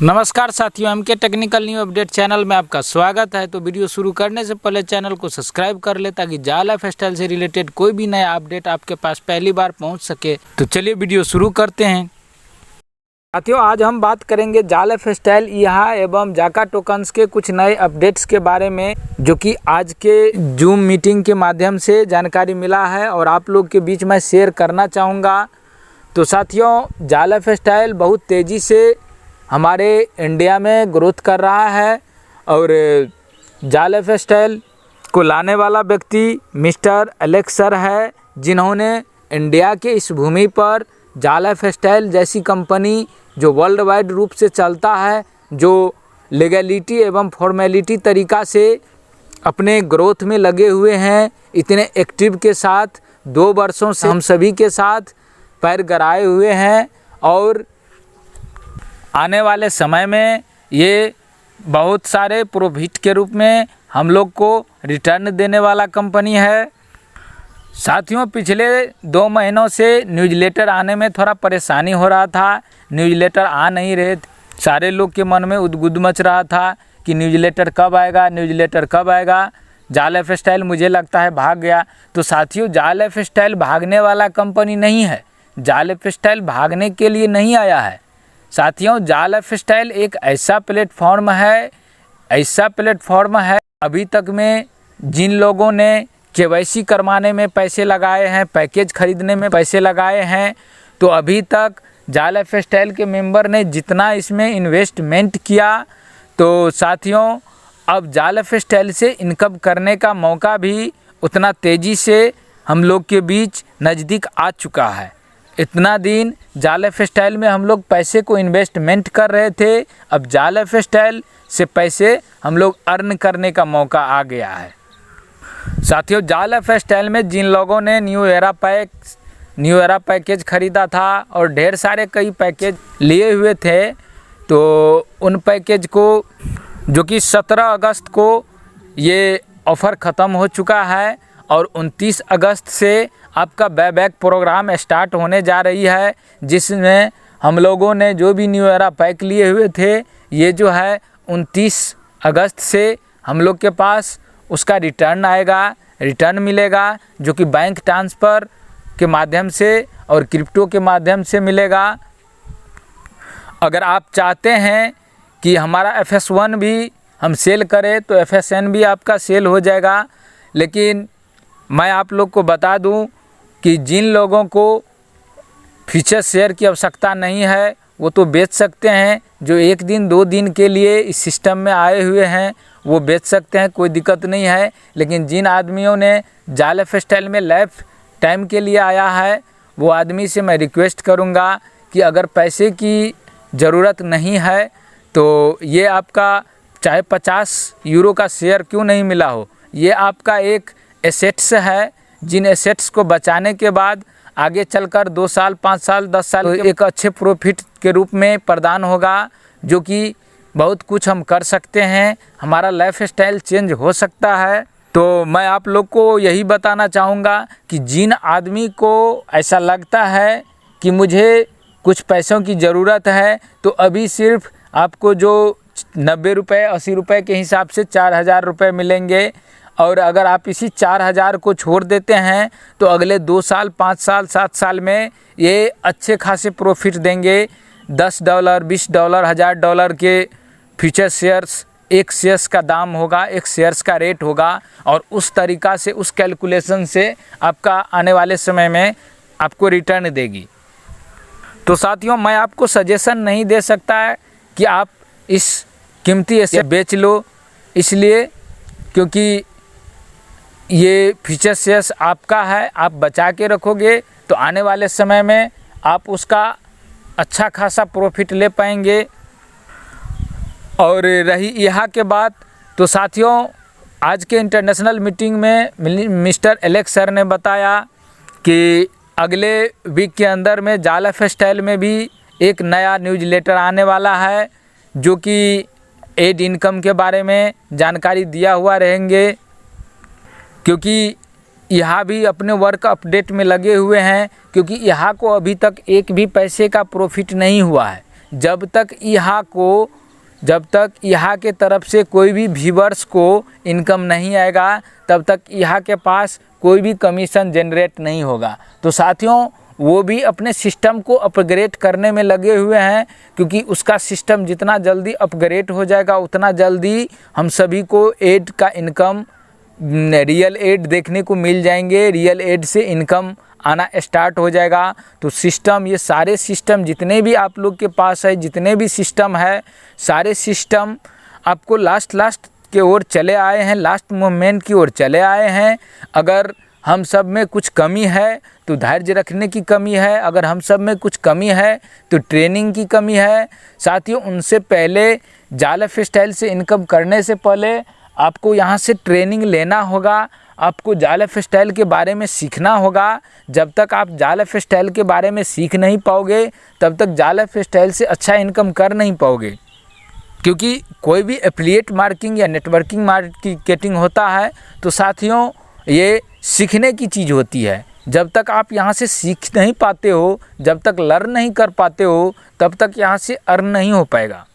नमस्कार साथियों, MK technical new update channel में आपका स्वागत है। तो वीडियो शुरू करने से पहले चैनल को सब्सक्राइब कर ले ताकि जाल लाइफस्टाइल से रिलेटेड कोई भी नया अपडेट आपके पास पहली बार पहुंच सके। तो चलिए वीडियो शुरू करते हैं। साथियों, आज हम बात करेंगे जाल लाइफस्टाइल ईहा एवं जाका टोकन्स के कुछ नए अपडेट्स के बारे में, जो कि आज के जूम मीटिंग के माध्यम से जानकारी मिला है और आप लोग के बीच में शेयर करना चाहूँगा। तो साथियों, जाल लाइफस्टाइल बहुत तेज़ी से हमारे इंडिया में ग्रोथ कर रहा है और जाल लाइफस्टाइल को लाने वाला व्यक्ति मिस्टर एलेक्स सर है, जिन्होंने इंडिया के इस भूमि पर जाल लाइफस्टाइल जैसी कंपनी जो वर्ल्ड वाइड रूप से चलता है, जो लीगलिटी एवं फॉर्मेलिटी तरीका से अपने ग्रोथ में लगे हुए हैं, इतने एक्टिव के साथ 2 वर्षों से हम सभी के साथ पैर गड़ाए हुए हैं और आने वाले समय में ये बहुत सारे प्रॉफिट के रूप में हम लोग को रिटर्न देने वाला कंपनी है। साथियों, पिछले 2 महीनों से न्यूज़लेटर आने में थोड़ा परेशानी हो रहा था। न्यूज़लेटर आ नहीं रहे, सारे लोग के मन में उद्गुद मच रहा था कि न्यूज़लेटर कब आएगा, न्यूज़लेटर कब आएगा। जाल लाइफस्टाइल मुझे लगता है भाग गया। तो साथियों, जाल लाइफस्टाइल भागने वाला कंपनी नहीं है। जाल लाइफस्टाइल भागने के लिए नहीं आया है। साथियों, जाल लाइफस्टाइल एक ऐसा प्लेटफॉर्म है अभी तक में जिन लोगों ने केवाईसी करवाने में पैसे लगाए हैं, पैकेज खरीदने में पैसे लगाए हैं, तो अभी तक जाल लाइफस्टाइल के मेंबर ने जितना इसमें इन्वेस्टमेंट किया, तो साथियों अब जाल लाइफस्टाइल से इनकम करने का मौका भी उतना तेज़ी से हम लोग के बीच नज़दीक आ चुका है। इतना दिन जाल लाइफस्टाइल में हम लोग पैसे को इन्वेस्टमेंट कर रहे थे, अब जाल लाइफस्टाइल से पैसे हम लोग अर्न करने का मौका आ गया है। साथियों, जाल लाइफस्टाइल में जिन लोगों ने न्यू एरा पैकेज ख़रीदा था और ढेर सारे कई पैकेज लिए हुए थे, तो उन पैकेज को जो कि 17 अगस्त को ये ऑफ़र ख़त्म हो चुका है और 29 अगस्त से आपका बैक प्रोग्राम स्टार्ट होने जा रही है, जिसमें हम लोगों ने जो भी न्यू एरा पैक लिए हुए थे, ये जो है 29 अगस्त से हम लोग के पास उसका रिटर्न आएगा, रिटर्न मिलेगा, जो कि बैंक ट्रांसफ़र के माध्यम से और क्रिप्टो के माध्यम से मिलेगा। अगर आप चाहते हैं कि हमारा FS1 भी हम सेल करें तो FSN भी आपका सेल हो जाएगा। लेकिन मैं आप लोग को बता दूं कि जिन लोगों को फ्यूचर शेयर की आवश्यकता नहीं है, वो तो बेच सकते हैं। जो 1 दिन 2 दिन के लिए इस सिस्टम में आए हुए हैं वो बेच सकते हैं, कोई दिक्कत नहीं है। लेकिन जिन आदमियों ने जाल लाइफस्टाइल में लाइफ टाइम के लिए आया है, वो आदमी से मैं रिक्वेस्ट करूँगा कि अगर पैसे की ज़रूरत नहीं है तो ये आपका चाहे 50 यूरो का शेयर क्यों नहीं मिला हो, ये आपका एक एसेट्स है, जिन एसेट्स को बचाने के बाद आगे चलकर 2 साल 5 साल 10 साल एक अच्छे प्रॉफिट के रूप में प्रदान होगा, जो कि बहुत कुछ हम कर सकते हैं, हमारा लाइफस्टाइल चेंज हो सकता है। तो मैं आप लोग को यही बताना चाहूँगा कि जिन आदमी को ऐसा लगता है कि मुझे कुछ पैसों की ज़रूरत है, तो अभी सिर्फ आपको जो 90 रुपये 80 रुपये के हिसाब से 4000 रुपये मिलेंगे, और अगर आप इसी 4000 को छोड़ देते हैं तो अगले 2 साल 5 साल 7 साल में ये अच्छे खासे प्रॉफिट देंगे। $10 $20 $1000 के फ्यूचर शेयर्स, एक शेयर्स का दाम होगा, एक शेयर्स का रेट होगा, और उस तरीक़ा से उस कैलकुलेशन से आपका आने वाले समय में आपको रिटर्न देगी। तो साथियों, मैं आपको सजेशन नहीं दे सकता है कि आप इस कीमती एसेट बेच लो, इसलिए क्योंकि ये फ्यूचर शेयर्स आपका है, आप बचा के रखोगे तो आने वाले समय में आप उसका अच्छा खासा प्रॉफिट ले पाएंगे। और रही यहाँ के बात, तो साथियों आज के इंटरनेशनल मीटिंग में मिस्टर एलेक्स सर ने बताया कि अगले वीक के अंदर में जाल लाइफस्टाइल में भी एक नया न्यूज़लेटर आने वाला है, जो कि एड इनकम के बारे में जानकारी दिया हुआ रहेंगे, क्योंकि यहाँ भी अपने वर्क अपडेट में लगे हुए हैं, क्योंकि यहाँ को अभी तक एक भी पैसे का प्रॉफिट नहीं हुआ है। जब तक यहाँ के तरफ से कोई भी व्यूअर्स को इनकम नहीं आएगा तब तक यहाँ के पास कोई भी कमीशन जनरेट नहीं होगा। तो साथियों, वो भी अपने सिस्टम को अपग्रेड करने में लगे हुए हैं, क्योंकि उसका सिस्टम जितना जल्दी अपग्रेड हो जाएगा उतना जल्दी हम सभी को एड का इनकम, रियल एड देखने को मिल जाएंगे, रियल एड से इनकम आना स्टार्ट हो जाएगा। तो सिस्टम, ये सारे सिस्टम जितने भी आप लोग के पास है, जितने भी सिस्टम है, सारे सिस्टम आपको लास्ट के ओर चले आए हैं, लास्ट मोमेंट की ओर चले आए हैं। अगर हम सब में कुछ कमी है तो धैर्य रखने की कमी है, अगर हम सब में कुछ कमी है तो ट्रेनिंग की कमी है। साथियों, उनसे पहले जाल लाइफस्टाइल से इनकम करने से पहले आपको यहाँ से ट्रेनिंग लेना होगा, आपको जाल लाइफस्टाइल के बारे में सीखना होगा। जब तक आप जाल लाइफस्टाइल के बारे में सीख नहीं पाओगे तब तक जाल लाइफस्टाइल से अच्छा इनकम कर नहीं पाओगे, क्योंकि कोई भी एफिलिएट मार्केटिंग या नेटवर्किंग मार्केटिंग होता है तो साथियों ये सीखने की चीज़ होती है। जब तक आप यहाँ से सीख नहीं पाते हो, जब तक लर्न नहीं कर पाते हो, तब तक यहाँ से अर्न नहीं हो पाएगा।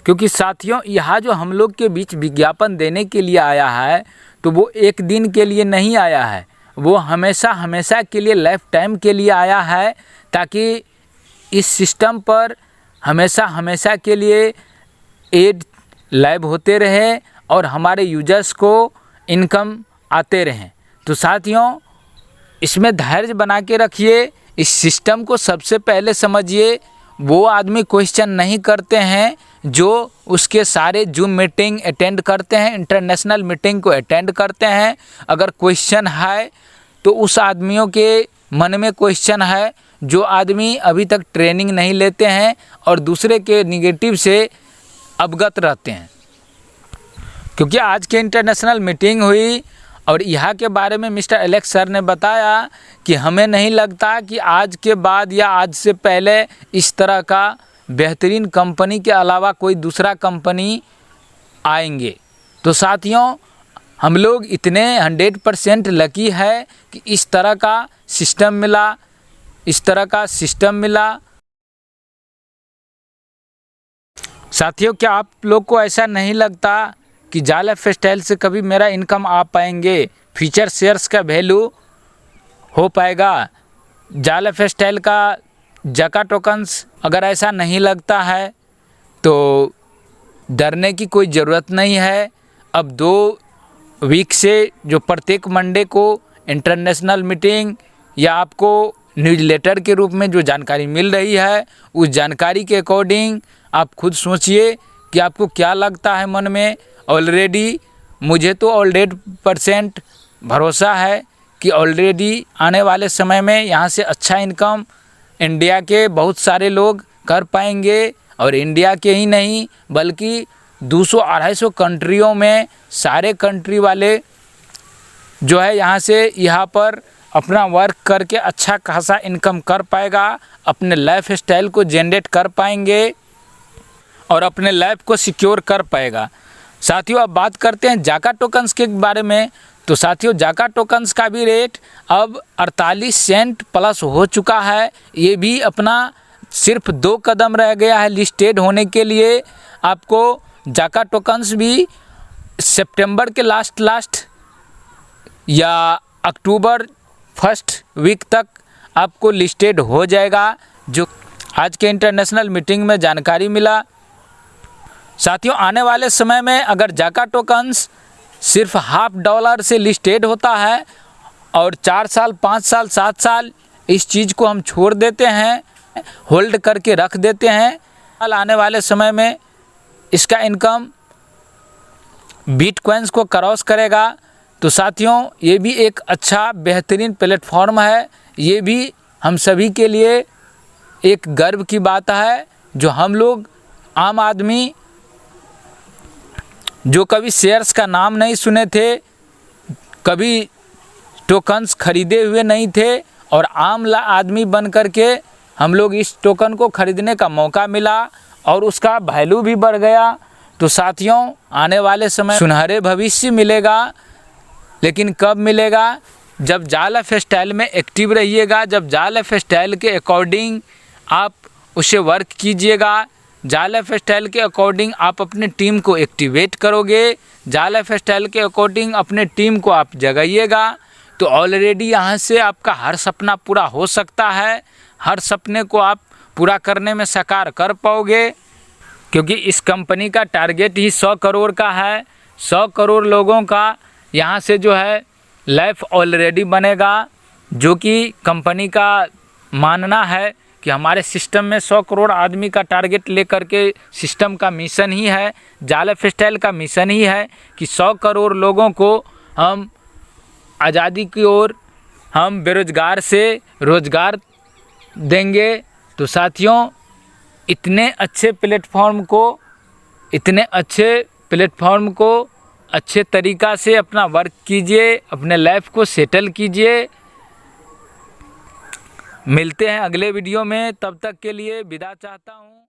क्योंकि साथियों, यहाँ जो हम लोग के बीच विज्ञापन देने के लिए आया है तो वो एक दिन के लिए नहीं आया है, वो हमेशा के लिए, लाइफ टाइम के लिए आया है, ताकि इस सिस्टम पर हमेशा के लिए एड लाइव होते रहे और हमारे यूजर्स को इनकम आते रहें। तो साथियों, इसमें धैर्य बना के रखिए, इस सिस्टम को सबसे पहले समझिए। वो आदमी क्वेश्चन नहीं करते हैं जो उसके सारे जूम मीटिंग अटेंड करते हैं, इंटरनेशनल मीटिंग को अटेंड करते हैं। अगर क्वेश्चन है तो उस आदमियों के मन में क्वेश्चन है जो आदमी अभी तक ट्रेनिंग नहीं लेते हैं और दूसरे के निगेटिव से अवगत रहते हैं। क्योंकि आज के इंटरनेशनल मीटिंग हुई और यहाँ के बारे में मिस्टर एलेक्स सर ने बताया कि हमें नहीं लगता कि आज के बाद या आज से पहले इस तरह का बेहतरीन कंपनी के अलावा कोई दूसरा कंपनी आएंगे। तो साथियों, हम लोग इतने 100% लकी है कि इस तरह का सिस्टम मिला, साथियों, क्या आप लोग को ऐसा नहीं लगता कि जाल लाइफस्टाइल से कभी मेरा इनकम आ पाएंगे, फ्यूचर शेयर्स का वैल्यू हो पाएगा, जाल लाइफस्टाइल का जका टोकन्स? अगर ऐसा नहीं लगता है तो डरने की कोई ज़रूरत नहीं है। अब 2 वीक से जो प्रत्येक मंडे को इंटरनेशनल मीटिंग या आपको न्यूज़लेटर के रूप में जो जानकारी मिल रही है, उस जानकारी के अकॉर्डिंग आप खुद सोचिए कि आपको क्या लगता है मन में। ऑलरेडी मुझे तो 100% भरोसा है कि ऑलरेडी आने वाले समय में यहाँ से अच्छा इनकम इंडिया के बहुत सारे लोग कर पाएंगे, और इंडिया के ही नहीं बल्कि 200-250 कंट्रियों में सारे कंट्री वाले जो है यहाँ पर अपना वर्क करके अच्छा खासा इनकम कर पाएगा, अपने लाइफ स्टाइल को जनरेट कर पाएंगे और अपने लाइफ को सिक्योर कर पाएगा। साथियों, अब बात करते हैं जाका टोकन्स के बारे में। तो साथियों, जाका टोकन्स का भी रेट अब 48 सेंट प्लस हो चुका है। ये भी अपना सिर्फ 2 कदम रह गया है लिस्टेड होने के लिए। आपको जाका टोकन्स भी सितंबर के लास्ट या अक्टूबर फर्स्ट वीक तक आपको लिस्टेड हो जाएगा, जो आज के इंटरनेशनल मीटिंग में जानकारी मिला। साथियों, आने वाले समय में अगर जाका टोकन्स सिर्फ $50 से लिस्टेड होता है और 4 साल, 5 साल, 7 साल इस चीज़ को हम छोड़ देते हैं, होल्ड करके रख देते हैं, आने वाले समय में इसका इनकम बिटकॉइंस को क्रॉस करेगा। तो साथियों, ये भी एक अच्छा बेहतरीन प्लेटफॉर्म है। ये भी हम सभी के लिए एक गर्व की बात है, जो हम लोग आम आदमी जो कभी शेयर्स का नाम नहीं सुने थे, कभी टोकन्स खरीदे हुए नहीं थे, और आम आदमी बन कर के हम लोग इस टोकन को खरीदने का मौका मिला और उसका वैल्यू भी बढ़ गया। तो साथियों, आने वाले समय सुनहरे भविष्य मिलेगा, लेकिन कब मिलेगा? जब जाल लाइफस्टाइल में एक्टिव रहिएगा, जब जाल लाइफस्टाइल के अकॉर्डिंग आप उसे वर्क कीजिएगा। जाल लाइफ स्टाइल के अकॉर्डिंग आप अपने टीम को एक्टिवेट करोगे, जाल लाइफ स्टाइल के अकॉर्डिंग अपने टीम को आप जगाइएगा, तो ऑलरेडी यहाँ से आपका हर सपना पूरा हो सकता है। हर सपने को आप पूरा करने में साकार कर पाओगे, क्योंकि इस कंपनी का टारगेट ही 100 करोड़ का है। 100 करोड़ लोगों का यहाँ से जो है लाइफ ऑलरेडी बनेगा, जो कि कंपनी का मानना है कि हमारे सिस्टम में 100 करोड़ आदमी का टारगेट लेकर के सिस्टम का मिशन ही है, जाल लाइफ स्टाइल का मिशन ही है कि 100 करोड़ लोगों को हम आज़ादी की ओर, हम बेरोजगार से रोजगार देंगे। तो साथियों, इतने अच्छे प्लेटफॉर्म को अच्छे तरीक़ा से अपना वर्क कीजिए, अपने लाइफ को सेटल कीजिए। मिलते हैं अगले वीडियो में, तब तक के लिए विदा चाहता हूँ।